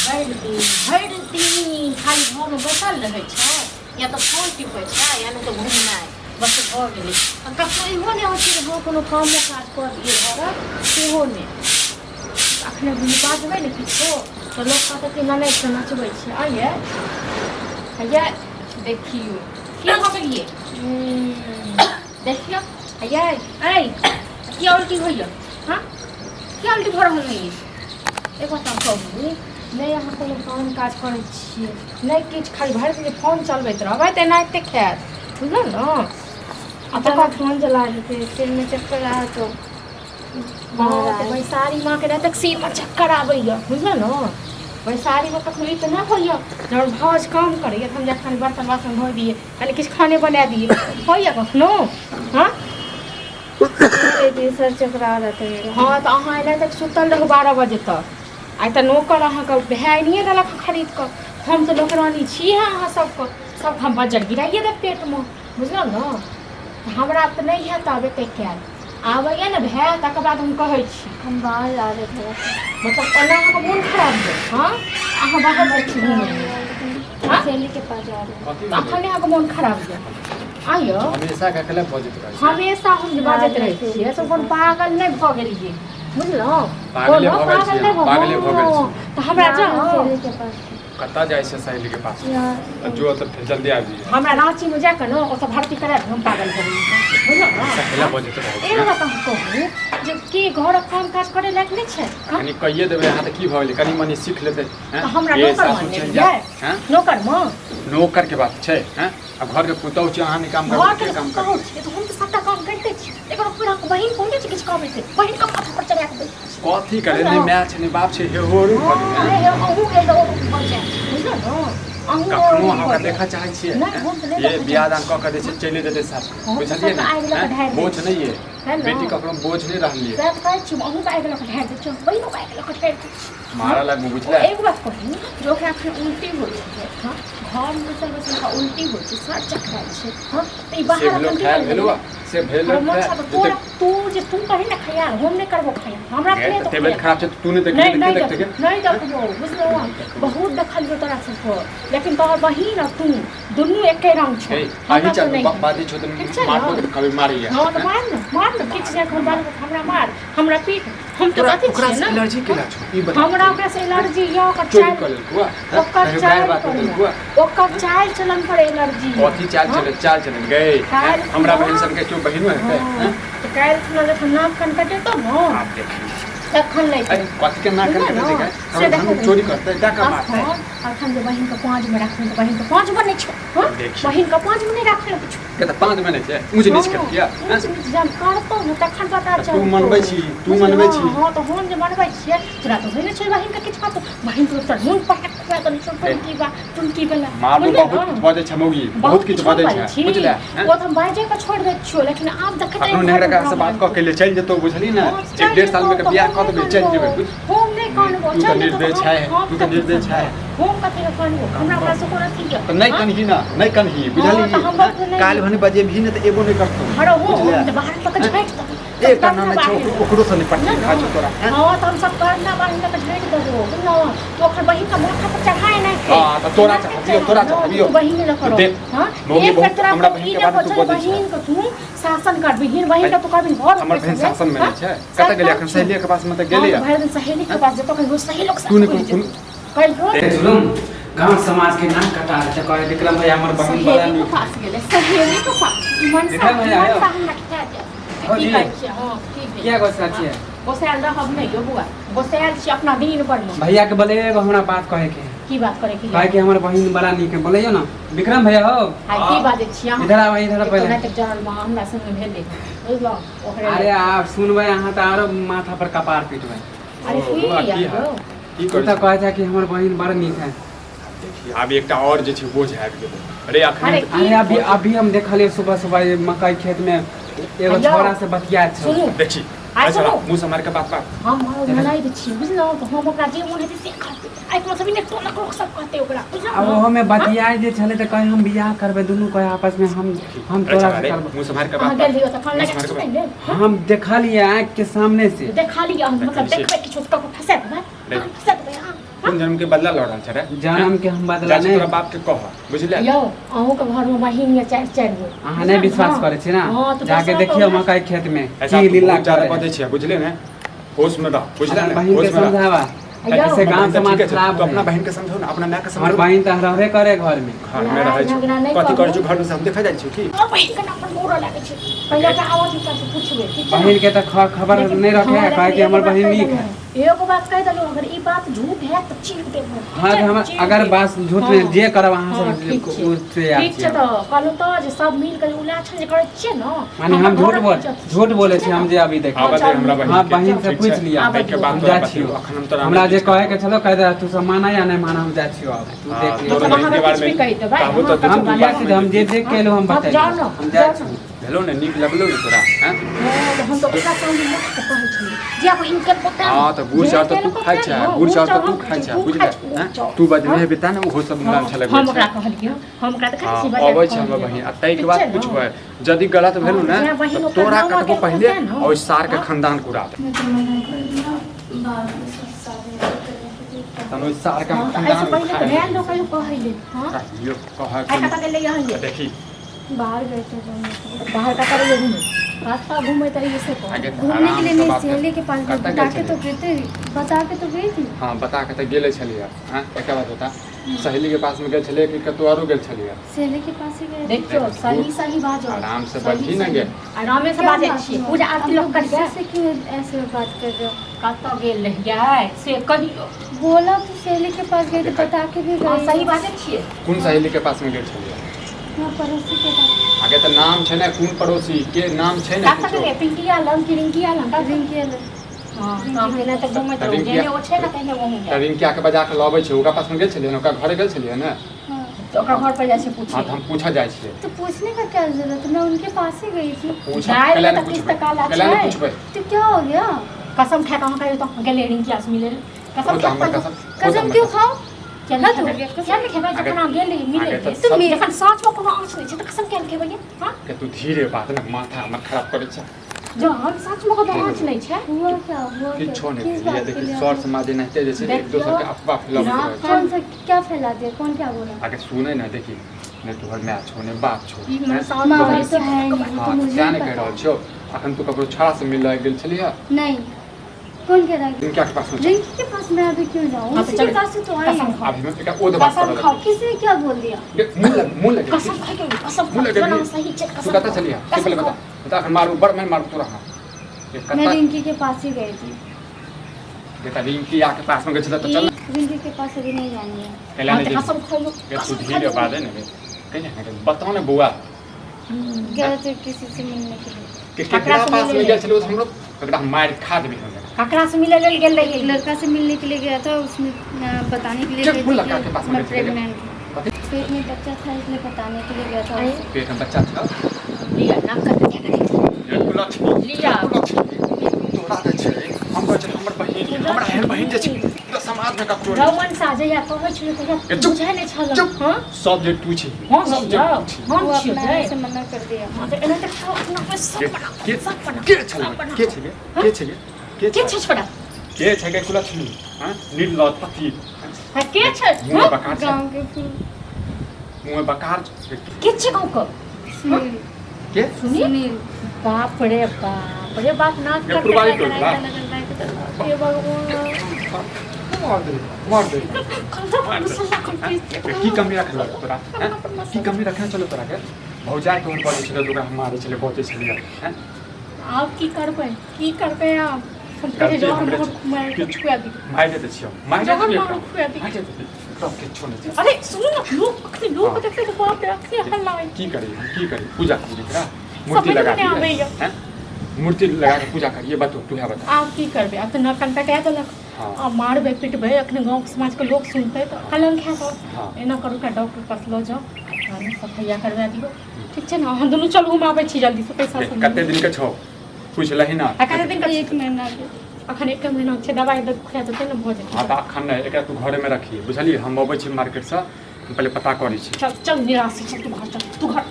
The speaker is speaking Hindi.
भरि दिन खाली घरमे बैठल रहै छै या तऽ फोन टिपै छै या नहि तऽ घुमनाइ बस भऽ गेलै। आ कखनो इहो नहि होइ छै जे हँ कोनो कामो काज कऽ दियै घरक सेहो नहि। अखने बाजबै ने किछो तऽ लोक कहतै कि ननदिसँ नचबै छै। आइए हैया देखियौ की भऽ गेलियै देखियौ हैया किया उल्टी होइए हाँ किया उल्टी भऽ रहल है। एक बात हम कहू नहीं अहाँ कोनो काम काज करै छियै नहीं किछु खाली भरि दिन फोन चलबैत रहबै तऽ एनाहिते खायत बुझलौ ने। आ तकर बाद फोन चला देते सिर में चक्कर आया तो बैसारी माँ के रहते सिर पर चक्कर आबैया बुझलौ ने। बैसारी में कखनो ई तऽ नहि होइए जब भाज काम करैए तऽ हम जाके कनि बर्तन बासन धो दिए कनि किछु खाने बना दिए होइए कखनो हाँ सर चकरा रहते हाँ तऽ अहाँ एना तक सुतल रहू 12 बजे तक। आइ तऽ नौकर अहाँके भए नहीं देलक खरीद कऽ हम तऽ नौकरानी छी अहाँ सबके सब हम बजट गिराइए देब पेटमे बुझलौ ने। हमरा तऽ नहीं है तब एतेक कयल आबैए ने भए तकर बाद हम कहै छी हम बाहर जा रहे थे मतलब ओना अहाँके मोन खराब यऽ हाँ अहाँ बाहर जाइ छी घूमय सहेली के पास जा रहे तऽ अखने अहाँके मोन खराब यऽ आइयो हमेशा का कला बजत रहै छै हमेशा हम बाजैत रहै छियै तऽ कोन पागल नहि भऽ गेलियै बुझलौ पागले भऽ गेल छियै पागले भऽ गेल छियै तऽ हमरा जाउ सहेली के पास कतऽ जाइ छै सहेली के पास जो तऽ फिर जल्दी आबी हमरा रांची में जाके ने ओतऽ भर्ती करा हम पागल भऽ गेलियै बुझलौ ने। कला बजत रहै छै एगो बात हम कहू जे की घरक काम काज करे लायक नहि छै कनी कहिए देबै अहाँ तऽ की भऽ गेलै कनी मनी सीख लेतै हैं तऽ हमरा ये नौकर सासू मान चलि लेलियै जाय हैं नौकर माँ नौकर के बात छै हैं आ घर के पुतौह छै अहाँ नहि काम घर करबै के के काम कहू करबै छी तऽ हम तऽ सबटा काम करते छी एकर पूरा बहिन कोन छै किछु कहबै छै बहिन का माथा पर चढ़ा के बैठ कथी करे नहि माय छै नहि बाप छै हे होरू भऽ गेलै हैं अहूँ के दो भऽ जाय बुझलौ ने अहूँ कखनो अहाँ देखा चाहै छियै नहीं, हम तो नहीं ये देखा बियाह चाहै दान कऽ के दै छै चलि जेतै साथ हम तो बुझलियै सब आगि लऽ के ढारि ने दै बोझ छी। नहीं है है ना? बेटी कखनो बोझ नहीं रहलियै सैह कहै छी अहूँ के आगि लऽ के ढारि दै छी बहिनो के आगि लऽ के ढारि दै छी मारा लागू बुझले एक बात कहू जो ओकरा एखन उल्टी होइ छै हाँ घर में बैसल बैसल का उल्टी होइ छै सर चकराइ छै हाँ तऽ ई से बाहर भेलो अपन खायल भेलो से भेलो तोरा तू जे तू कही ना खयाल हम नहीं करबो खयाल हमरा अपने तो तबियत खराब छै तू नहीं नहीं नहीं देखते देखो नहीं देखबो बुझलो बहुत देखलियो तोरा सबको लेकिन तोहर बहिन और तू दुनू एके रंग छौ आही चल बादी छो त मारबो त कभी मारिए हां तो मार न किछ जे हम हमरा मार हमरा पीट हम तो कथि ओकरा छियै से ना एलर्जी केला छो ई बता हमरा ओकरा से एलर्जी या ओकर चोरी चाल कर लेल हुआ ओकर चाल ओकर चाल चलन पर एलर्जी कथी चाल चले गए हमरा बहन सब के क्यों बहिनो है हैं तो काल खुना जखन नाक कन कटे तो न आप देखिए तखन नहीं कथी के नाक कन देगा से हम चोरी करते डाका मारते अखन जे बहिन के 5 में रखने तो बहिन के 5 में नहीं छो हां बहिन के 5 में नहीं रखने कुछ के त 5 महीने छै मुझे नीच कर दिया जब करतो न तखन पता चल तू मनबै छी हां तो हम जे मनबै छियै तोरा तो होइने छै बहिन के किछ बात बहिन तो तोर मुंह पर खुआ तो छोट की बा तुमकी बला मार बहुत बजे छै मौगी बहुत किछ बजे छै बुझले वो हम बाजे के छोड़ दे छियो लेकिन आब देखते अपनो नेहरा का से बात क के ले चल जतो बुझली ना 1.5 साल में के बियाह क देबे चल जेबे हम नहीं कानबो तू त निर्दय छै तू त निर्दय छै हम कथि के कानबो हमरा पास को अथी है त नहीं कनही ना नहीं कनही बुझली काल भने बजे भी न त एबो नहीं करतो अरे वो बाहर तक झैट ए काना में छो ओकरो से निपट खा छो तोरा हां त हम सब करना बहिन तक झैट देबो बुझलो तो ओकर बहिन का माथा पर चढ़ाए नहीं हां त तोरा चाहबियो बहिन न करो हां एक बार तोरा हमरा बहिन के बात तू बहिन के तू शासन कर बहिन का तू कभी घर हमर बहिन शासन में छै कत गेले अखन सहेली के पास में त गेले भर दिन सहेली के पास जतो कहीं सही लोग तू ने कल सुनो गांव समाज के नाक कटा रहे कहे विक्रम भैया हमर बहिन बड़ा सहेली के पास गेले सहेली के पास मन देखा भैया आयो। हो जी। हां ठीक है क्या गोसा छिए गोसाल रहब नहीं यो बुआ गोसाल छी अपना दिन पर में भैया के बोले हमरा बात कहे के की बात करे की कहे कि हमर बहिन बड़ा नीक है बोलियो ना विक्रम भैया हो हां की बात छी हम इधर आवा इधर पहले नाटक जानल मां हमरा संग भेले बुझलो ओकरे अरे आप सुनबे अहाँ त आरो माथा पर कपार पीटबे अरे की यार की तू त कहे था कि हमर बहिन बड़ा नीक है देखिए अब एकटा और जे छै बोझ आबि गेलै अरे अखन अरे अभी हम देखलिए सुबह सुबह मकई खेत में एगो छोरा से बतियात छै सुनू देखी आइ अच्छा सुनू मुंह से मार के बात हम मनाई दे छी बुझलो तो हम ओकरा जे मन हेतै से करते आइ तो सभी ने टोला को सब कहते ओकरा बुझलो अब वो हमें बतियाए जे छले त कहे हम बियाह करबे दुनू कहे आपस में हम तोरा से करबे मुंह से मार के हां बात गेल दियो त फोन लगा सुन ले हम देखा लिए आँख के सामने से देखा लिया मतलब देखबे कि छोटका को फंसा दे फंसा दे हां कोन जन्म के बदला लड़ रहल छै रे जन्म के हम बदला जाके नहीं तोरा बाप के कह बुझले यौ अहूँ के घर में बहिन या 4 गो अहाँ नहीं विश्वास करे छी ना हाँ, तो जाके दोसरा देखियो को- मकई खेत में ऐसा की लीला ज्यादा करे बते छै बुझले ने होश में रह बुझले ने बहन होश के में रह समझावा अय्यो, ऐसे गांव समाज खराब तो अपना है बहन के समझो ना अपना माय के हमर समझो बहन त रहबे करे घर में घर में रहै छै झगड़ा नहीं कथि करू। करै छै घर में से हम देखा जाइ छै की और बहिन के नाम पर मोरा लागे छै पहले के आवाज इनका से पूछबे ठीक है बहन के त खबर लेकिन नहीं रखे है हाँ, कहे कि लेकिन हमर एगो बात बहन कह नीक देलहुँ है एगो बात कह देलहुँ अगर ई बात झूठ है तो चीर देबो हाँ तो हम अगर बात झूठ में जे करब अहाँ हाँ, सब ठीक छै। उससे ठीक छै तो कहलहुँ तो जे सब मिल के उलाछन जे करै छियै न माने हम झूठ बोले छी हम जे अभी देख आबे दे हमरा हाँ बहन बहन से ठीक पूछ छै। लिया आबे के बाद हम तोरा जा छियो बतियौ, अखन हम तोरा हमरा जे किछु कहे के छलो कह दे तू सब माना या नहीं माना हम जा छियो अब तू हाँ, देख तोरा लियो बहन के बारे में कहबो तो हम तू जा छी हम जे देख के लो हम हाँ, बताइए जाओ न, हम जा जाओ छी न। भेलो ने नीक लगलो ने तोरा हैं हम तो ओकरा संग लोक के कहै छी जे बहिन के पता हाँ तो गुड़ चाउर तो तू खाइ छै गुड़ चाउर तो तू खाइ छै बुझले हैं तू बदले बेटा ने ओहो सब नाम छले हम ओकरा कहलियै हम ओकरा तऽ हाँ कहै छी बजा अबै छै हमर बहिन आ तै के बाद पूछबै यदि गलत भेलू ने हाँ, बहिन तो ओकर तोरा नाम कतबो के पहले कहते हैं ना। और सार के खानदान को उड़ा दे मैं तो मना कर दिया बाद में सब शादी करने के तनो सार के हाँ, तो ऐसे खानदान पहले तो नया लोग आयु कहैले हाँ कहियो कह आई कतऽ गेलै यहाँ ये देखी बाहर गए थे घूमने के लिए। बाहर का करे घूमे रास्ता घूमे तरीके से आगे कह तो घूमने के लिए आराम से नहीं बात कर। सहेली के पास कतऽ बता गेल के तो छलियै? गई थी बता के तो गई थी हाँ बता के त गेले छलियै हैं एके बात बता सहेली के पास में गेल छलियै कि कतौ आरो गेल छलियै सहेली के पास ही गए थे। देखियो सही सही बाजो आराम से सही बजी न सही। गे आरामे से क्या बाजै बात छी हुआ? पूजा आरती अब लोग कर गुस्से से क्यों ऐसे बात कर रहे हो कतऽ गेल रहियै से कहियो बोला तो सहेली के पास गई थी बता के भी हाँ, गई सही बाजै छियै कोन सहेली के पास में गेल छलियै यहाँ पड़ोसी के पास आगे तो नाम छै ने कोन पड़ोसी के नाम छै ने कतऽ गेलै पिंकिया लंग की रिंकिया लंग रिंकी अलग हाँ तऽ ने तऽ घूमैत रहू रिंकिया- जेने ओ छै ने तेने वहीं त जाय रिंकिया के बजा के लबै छै ओकरा पास में गेल छलियै ने ओकरा घरे गेल छलियै ने हाँ तो ओकरा घर पर जाइ छै हाँ पूछे तो हम पूछा जाइ छियै तो पूछने का क्या जरूरत है मैं उनके पास ही गई थी पूछा जाए कले ले ने तऽ किछु पूछबै तऽ काला कले ने छै पूछबै तो क्या हो गया कसम खा के अहाँ कहियो तऽ गेलै रिंकिया से मिले कसम हो खा तऽ हमर के कसम कसम क्यों खाओ क्या हद नहीं हो गया, कसम क्या नहीं खेबै आगे- जखन अहाँ गेलै मिले आगे तऽ तो सब- जखन साँझ में कोनो आँच नहीं छै तऽ कसम क्या नहीं खेबै हाँ के तू धीरे बात ने माथा हमर खराब करे छै जो हम साँझ में कोनो आँच नहीं छै हुआ क्या हुआ क्या किछो नहि किस भेलै बात के देखी लिए सर आप- समाज एनाहिते जे छै ने, एक देखियौ, दोसर के अफवाह फैलाबैत रात रहै छै कौन सा क्या फैला दिया कौन क्या बोला आगे सुनै ना देखी ने तोहर माय छौ ने बाप छौ ई हमर हैं? साथ माँ में ये तो है नहीं वो हाँ तो मुझे क्या नहीं नहीं कह पता रहल छौ अखन तू ककरो छौड़ा से मिल गेल छलियै नहीं कौन कह रहा है रिंकिया के पास में चल। रिंकी के पास मैं अभी क्यों जाऊँ हाँ, तो उसी चल। के पास से तो आई कसम हूँ खाओ। अभी मैं एकरा ओ दबाव कसम कर खाओ। किसी ने क्या बोल दिया मुंह लगे कसम खा के कसम मुंह खा लगे के नाम सही छै तू कसम कतऽ छलियै से पहले बता बता अखन मारू बड़ मैं मारू तोरा हां ये मैं कतऽ रिंकी के पास ही गई थी बेटा रिंकिया के पास में गेल छलै तऽ चल रिंकी के पास अभी नहीं जानी है कैला हाँ, नहीं तो कसम खाइयो ये तू धीरे बात है ना कहीं बताओ ना बुआ गए थे किसी से मिलने के लिए कि ककरा केकरा से पास मिले में ले? गेल छलै हमरो एकरा मार खा देबी हम ककरा से मिले लेल गेल एक रहियै लड़का से मिलने के लिए गया था उसने बताने के लिए किस गई वो थी लड़का के पास कि में मैं गई थी? प्रेग्नेंट हूँ पेट में बच्चा था इसलिए बताने के लिए गया था अरे, पेट में बच्चा था लिया नाम कर के ये लक्ष्मी लिया। तोरा दे छै हम कहै छै हमर बहिन हमरा हेर बहिन जे छै तऽ समाज में ककरो नहीं। रमन साजैया कहै छलै ए, तऽ चुप। बुझै नहि छल चुप हाँ सब जे तू छी हाँ सब जे जाओ तू छी हाँ वो छियै अपना जाए से मना कर दिया हाँ तऽ एना तऽ अपना पे सब के बना के सब बना के छलै सब बना। के छै गे के छै गे के के छै छोड़ा के छै गे कुलक्ष्मी हां निर्लज पति हाँ, के छै मुंह हाँ? बकार छै गाँव के फूल मुंह बकार छै के छै गाँव के सुनील के सुनी सुनील बाप रे बाप नाच ये कर पुरवाई के टोला। हे भगवान मार दे खंडा मसाला कंप्लीट की कमी रखल तोरा हैं की कमी रखना चलो तोरा के भौजाई तोहर पड़े छलै तऽ ओकरा हम मारै छलै बहुते छलियै हैं आप की करबै आप हम गलती कहे जो हम हमरे बहुत मार के किछु- खुआ दी मारि देते छियौ मारि देते जहन छियौ मारू खुआ दी मारि देते सब किछु नहि छै अरे सुनो ना लोग अखनी लोग हाँ। देखते तो बाप रे अखनी हल्ला है की करी पूजा करी एकरा मूर्ति समझ लगा में नहीं दिए आबैया। हैं मूर्ति लगा के पूजा करिए बतो तू है बता आप की करबै आप तो नकन कटा देलक हाँ। आ मारबै पिटबै अखनी गाँव समाज के लोग सुनतै तो कलंक है सब हाँ। एना करू का डॉक्टर पास लो जाओ और सफैया करवा दियो ठीक छै ना हम दुनू चल घुमाबै छी जल्दी से पैसा सब कते दिन के छौ पूछ लही ना आ कते दिन का एक महीना के अखन एक महीना छै दवाई दे खुआ देतै ना भऽ हाँ जेतै तऽ अखन नहि एकरा तू घरे में रखिए बुझलिए हम अबै छी मार्केट से पहले पता करै छी चल चल निराश चल तू घर चल तू घर